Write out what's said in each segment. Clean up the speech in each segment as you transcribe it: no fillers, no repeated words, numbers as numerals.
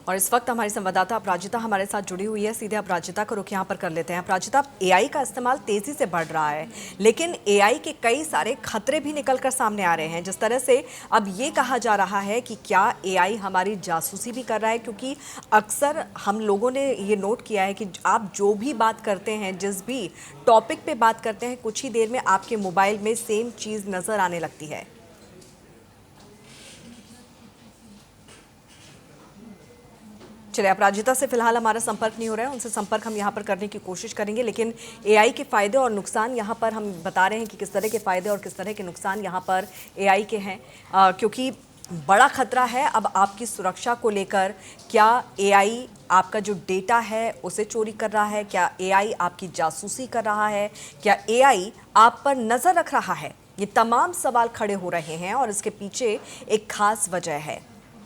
और इस वक्त हमारी संवाददाता अपराजिता हमारे साथ जुड़ी हुई है। सीधे अपराजिता को रुख यहाँ पर कर लेते हैं। अपराजिता, एआई का इस्तेमाल तेजी से बढ़ रहा है, लेकिन एआई के कई सारे खतरे भी निकलकर सामने आ रहे हैं। जिस तरह से अब ये कहा जा रहा है कि क्या एआई हमारी जासूसी भी कर रहा है, क्योंकि अक्सर हम लोगों ने ये नोट किया है कि आप जो भी बात करते हैं, जिस भी टॉपिक पे बात करते हैं, कुछ ही देर में आपके मोबाइल में सेम चीज़ नज़र आने लगती है। चलिए, अपराजिता से फिलहाल हमारा संपर्क नहीं हो रहा है, उनसे संपर्क हम यहाँ पर करने की कोशिश करेंगे। लेकिन एआई के फ़ायदे और नुकसान यहाँ पर हम बता रहे हैं कि किस तरह के फ़ायदे और किस तरह के नुकसान यहाँ पर एआई के हैं, क्योंकि बड़ा खतरा है अब आपकी सुरक्षा को लेकर। क्या एआई आपका जो डेटा है उसे चोरी कर रहा है? क्या एआई आपकी जासूसी कर रहा है? क्या एआई आप पर नज़र रख रहा है? ये तमाम सवाल खड़े हो रहे हैं और इसके पीछे एक खास वजह है।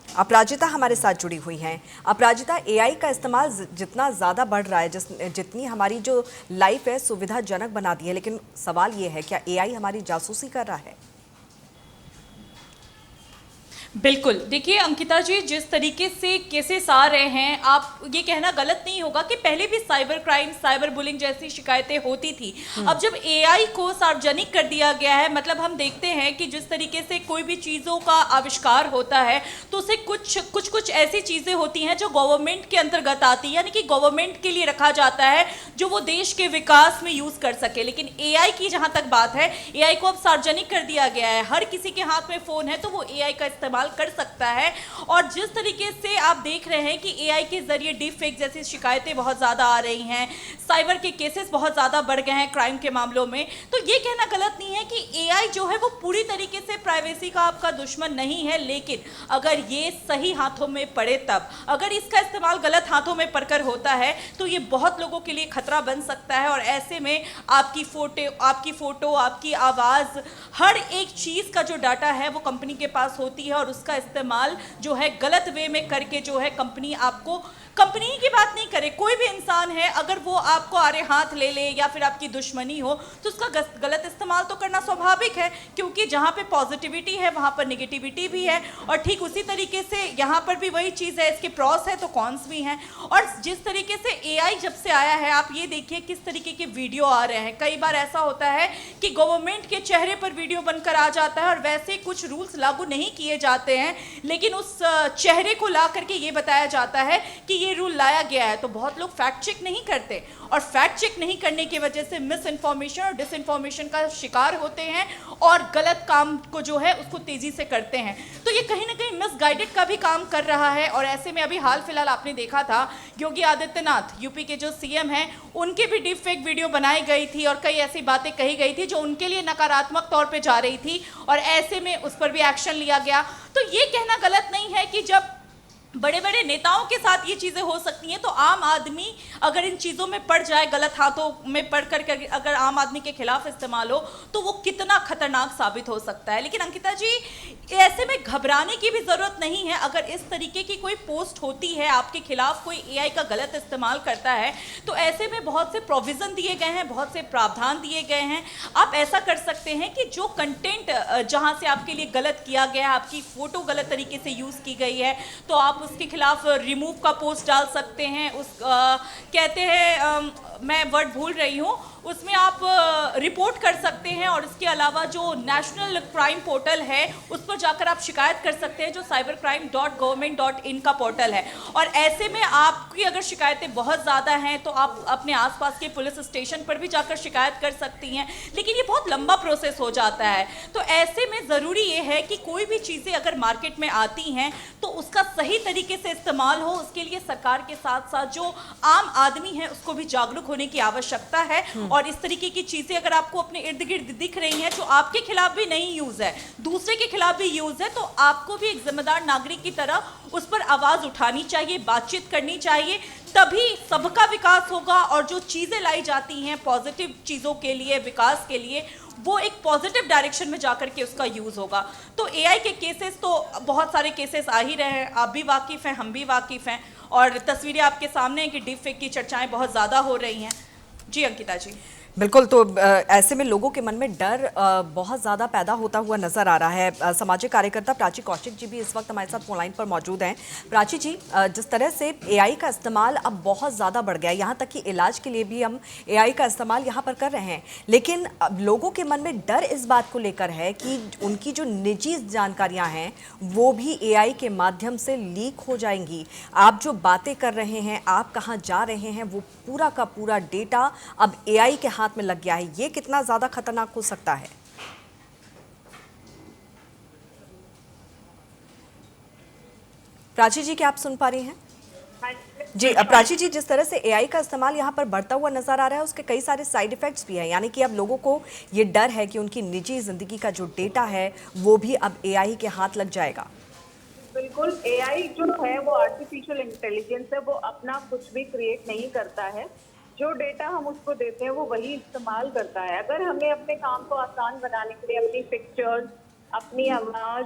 अपराजिता हमारे साथ जुड़ी हुई हैं। अपराजिता, एआई का इस्तेमाल जितना ज़्यादा बढ़ रहा है, जितनी हमारी जो लाइफ है सुविधाजनक बना दी है, लेकिन सवाल ये है, क्या एआई हमारी जासूसी कर रहा है? बिल्कुल, देखिए अंकिता जी, जिस तरीके से केसेस आ रहे हैं, आप ये कहना गलत नहीं होगा कि पहले भी साइबर क्राइम, साइबर बुलिंग जैसी शिकायतें होती थी। अब जब एआई को सार्वजनिक कर दिया गया है, मतलब हम देखते हैं कि जिस तरीके से कोई भी चीज़ों का आविष्कार होता है तो उसे कुछ ऐसी चीज़ें होती हैं जो गवर्नमेंट के अंतर्गत आती है, यानी कि गवर्नमेंट के लिए रखा जाता है जो वो देश के विकास में यूज़ कर सके। लेकिन एआई की जहाँ तक बात है, एआई को अब सार्वजनिक कर दिया गया है। हर किसी के हाथ में फ़ोन है तो वो एआई का इस्तेमाल कर सकता है। और जिस तरीके से आप देख रहे हैं कि एआई के जरिए डीप फेक जैसी शिकायतें बहुत ज़्यादा आ रही हैं, साइबर के केसेस बहुत ज़्यादा बढ़ गए हैं क्राइम के मामलों में, तो ये कहना गलत नहीं है कि एआई जो है वो पूरी तरीके से प्राइवेसी का आपका दुश्मन नहीं है। लेकिन अगर ये सही हाथों में पड़े, तब अगर इसका इस्तेमाल गलत हाथों में पड़कर होता है तो ये बहुत लोगों के लिए खतरा बन सकता है। और ऐसे में आपकी फ़ोटो, आपकी आवाज़, हर एक चीज़ का जो डाटा है वो कंपनी के पास होती है, और उसका इस्तेमाल जो है गलत वे में करके जो है कंपनी की बात नहीं करे, कोई भी इंसान है, अगर वो आपको आरे हाथ ले ले या फिर आपकी दुश्मनी हो तो उसका गलत इस्तेमाल तो करना स्वाभाविक है, क्योंकि जहाँ पे पॉजिटिविटी है वहाँ पर नेगेटिविटी भी है। और ठीक उसी तरीके से यहाँ पर भी वही चीज़ है, इसके प्रॉस है तो कॉन्स भी हैं। और जिस तरीके से एआई जब से आया है, आप ये देखिए किस तरीके के वीडियो आ रहे हैं। कई बार ऐसा होता है कि गवर्नमेंट के चेहरे पर वीडियो बनकर आ जाता है और वैसे कुछ रूल्स लागू नहीं किए जाते हैं, लेकिन उस चेहरे को ला करके ये बताया जाता है कि ये रूल लाया गया है। तो बहुत लोग फैक्ट चेक नहीं करते, और फैक्ट चेक नहीं करने की वजह से मिस इन्फॉर्मेशन और डिसइन्फॉर्मेशन का शिकार होते हैं और गलत काम को जो है उसको तेजी से करते हैं। तो ये कहीं ना कहीं मिसगाइडेड का भी काम कर रहा है। और ऐसे में अभी हाल फिलहाल आपने देखा था, योगी आदित्यनाथ यूपी के जो सीएम हैं, उनके भी डीप फेक वीडियो बनाई गई थी और कई ऐसी बातें कही गई थी जो उनके लिए नकारात्मक तौर पर जा रही थी, और ऐसे में उस पर भी एक्शन लिया गया। तो ये कहना गलत नहीं है कि जब बड़े बड़े नेताओं के साथ ये चीज़ें हो सकती हैं, तो आम आदमी अगर इन चीज़ों में पड़ जाए, गलत हाथों में पड़ कर अगर आम आदमी के खिलाफ इस्तेमाल हो तो वो कितना खतरनाक साबित हो सकता है। लेकिन अंकिता जी, ऐसे में घबराने की भी ज़रूरत नहीं है। अगर इस तरीके की कोई पोस्ट होती है आपके खिलाफ, कोई एआई का गलत इस्तेमाल करता है, तो ऐसे में बहुत से प्रोविज़न दिए गए हैं, बहुत से प्रावधान दिए गए हैं। आप ऐसा कर सकते हैं कि जो कंटेंट जहाँ से आपके लिए गलत किया गया है, आपकी फ़ोटो गलत तरीके से यूज़ की गई है, तो आप उसके खिलाफ रिमूव का पोस्ट डाल सकते हैं। कहते हैं, मैं वर्ड भूल रही हूँ, उसमें आप रिपोर्ट कर सकते हैं। और इसके अलावा जो नेशनल क्राइम पोर्टल है उस पर जाकर आप शिकायत कर सकते हैं, जो cybercrime.government.in का पोर्टल है। और ऐसे में आपकी अगर शिकायतें बहुत ज़्यादा हैं तो आप अपने आसपास के पुलिस स्टेशन पर भी जाकर शिकायत कर सकती हैं, लेकिन ये बहुत लंबा प्रोसेस हो जाता है। तो ऐसे में ज़रूरी ये है कि कोई भी चीज़ें अगर मार्केट में आती हैं तो उसका सही तरीके से इस्तेमाल हो। उसके लिए सरकार के साथ साथ जो आम आदमी है उसको भी जागरूक होने की आवश्यकता है। और इस तरीके की चीजें अगर आपको अपने इर्द गिर्द दिख रही हैं जो आपके खिलाफ भी नहीं यूज है, दूसरे के खिलाफ भी यूज है, तो आपको भी एक जिम्मेदार नागरिक की तरह उस पर आवाज उठानी चाहिए, बातचीत करनी चाहिए। तभी सबका विकास होगा। और जो चीजें लाई जाती हैं पॉजिटिव चीजों के लिए, विकास के लिए, वो एक पॉजिटिव डायरेक्शन में जाकर के उसका यूज होगा। तो एआई के केसेस तो बहुत सारे केसेस आ ही रहे हैं, आप भी वाकिफ हैं, हम भी वाकिफ हैं, और तस्वीरें आपके सामने हैं कि डीप फेक की चर्चाएं बहुत ज़्यादा हो रही हैं। जी अंकिता जी। बिल्कुल। तो ऐसे में लोगों के मन में डर बहुत ज़्यादा पैदा होता हुआ नजर आ रहा है। सामाजिक कार्यकर्ता प्राची कौशिक जी भी इस वक्त हमारे साथ फोन लाइन पर मौजूद हैं। प्राची जी, जिस तरह से एआई का इस्तेमाल अब बहुत ज़्यादा बढ़ गया है, यहाँ तक कि इलाज के लिए भी हम एआई का इस्तेमाल यहाँ पर कर रहे हैं, लेकिन अब लोगों के मन में डर इस बात को लेकर है कि उनकी जो निजी जानकारियाँ हैं वो भी एआई के माध्यम से लीक हो जाएंगी। आप जो बातें कर रहे हैं, आप कहाँ जा रहे हैं, वो पूरा का पूरा डेटा अब एआई के हाथ में लग गया है। ये कितना ज्यादा खतरनाक हो सकता है? प्राची जी, क्या आप सुन पा रही हैं? जी प्राची जी, जिस तरह से एआई का इस्तेमाल यहाँ पर बढ़ता हुआ नजर आ रहा है, उसके कई सारे साइड इफेक्ट्स भी हैं, यानी कि अब लोगों को ये डर है कि उनकी निजी जिंदगी का जो डेटा है वो भी अब एआई के हाथ लग जाएगा। बिल्कुल, एआई जो है वो आर्टिफिशियल इंटेलिजेंस है, वो अपना कुछ भी क्रिएट नहीं करता है। जो डेटा हम उसको देते हैं वो वही इस्तेमाल करता है। अगर हमें अपने काम को आसान बनाने के लिए अपनी पिक्चर्स, अपनी आवाज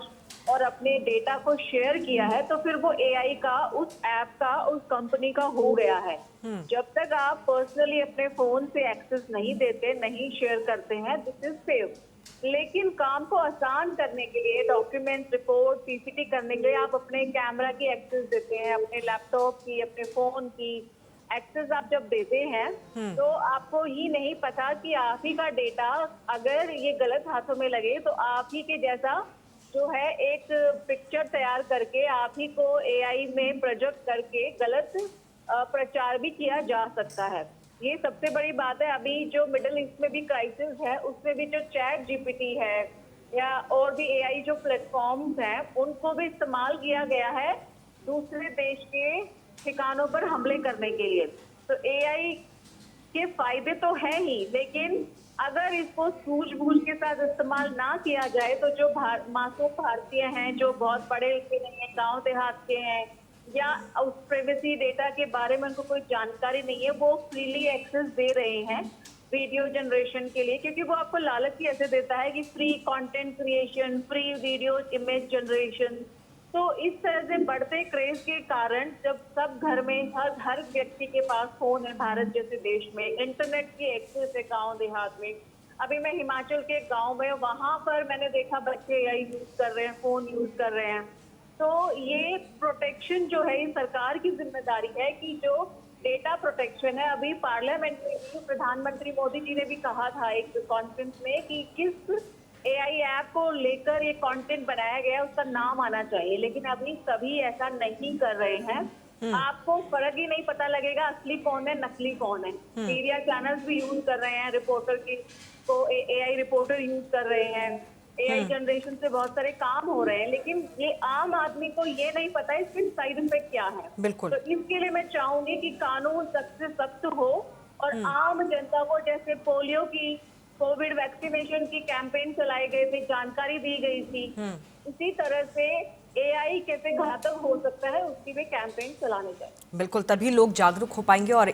और अपने डेटा को शेयर किया है, तो फिर वो एआई का, उस ऐप का, उस कंपनी का हो गया है। जब तक आप पर्सनली अपने फोन से एक्सेस नहीं देते, नहीं शेयर करते हैं, दिस इज सेफ। लेकिन काम को आसान करने के लिए, डॉक्यूमेंट, रिपोर्ट, पीपीटी करने के लिए आप अपने कैमरा की एक्सेस देते हैं, अपने लैपटॉप की, अपने फोन की एक्सेस आप जब देते हैं, तो आपको ही नहीं पता कि आप ही का डेटा अगर ये गलत हाथों में लगे तो आप ही के जैसा जो है एक पिक्चर तैयार करके आप ही को एआई में प्रोजेक्ट करके गलत प्रचार भी किया जा सकता है। ये सबसे बड़ी बात है। अभी जो मिडिल ईस्ट में भी क्राइसिस है, उसमें भी जो चैट जीपीटी है या और भी एआई जो प्लेटफॉर्म्स हैं, उनको भी इस्तेमाल किया गया है दूसरे देश के ठिकानों पर हमले करने के लिए। तो एआई के फायदे तो है ही, लेकिन अगर इसको सूझबूझ के साथ इस्तेमाल ना किया जाए तो जो मासूम भारतीय हैं, जो बहुत पढ़े लिखे नहीं है, गांव देहात के हैं, या उस प्राइवेसी डेटा के बारे में उनको कोई जानकारी नहीं है, वो फ्रीली एक्सेस दे रहे हैं वीडियो जनरेशन के लिए, क्योंकि वो आपको लालच ही ऐसे देता है कि free content creation, free video image generation. तो इस तरह से बढ़ते क्रेज के कारण जब सब घर में हर व्यक्ति के पास फोन है, भारत जैसे देश में इंटरनेट की एक्सेस है गांव देहात में। अभी मैं हिमाचल के गांव में, वहां पर मैंने देखा बच्चे एआई यूज कर रहे हैं, फोन यूज कर रहे हैं। तो ये प्रोटेक्शन जो है, ये सरकार की जिम्मेदारी है कि जो डेटा प्रोटेक्शन है, अभी पार्लियामेंट में प्रधानमंत्री मोदी जी ने भी कहा था एक कॉन्फ्रेंस में कि किस एआई ऐप को लेकर ये कंटेंट बनाया गया है उसका नाम आना चाहिए, लेकिन अभी सभी ऐसा नहीं कर रहे हैं। आपको फर्क ही नहीं पता लगेगा असली कौन है, नकली कौन है। मीडिया चैनल्स भी यूज कर रहे हैं, रिपोर्टर की को एआई रिपोर्टर यूज कर रहे हैं, एआई जनरेशन से बहुत सारे काम हो रहे हैं, लेकिन ये आम आदमी को ये नहीं पता इसके साइड इफेक्ट क्या है। बिल्कुल। तो इसके लिए मैं चाहूंगी कि कानून सख्त से सख्त हो और आम जनता को, जैसे पोलियो की, कोविड वैक्सीनेशन की कैंपेन चलाए गए थे, जानकारी दी गई थी, इसी तरह से एआई कैसे घातक हो सकता है उसकी भी कैंपेन चलाने चाहिए। बिल्कुल, तभी लोग जागरूक हो पाएंगे और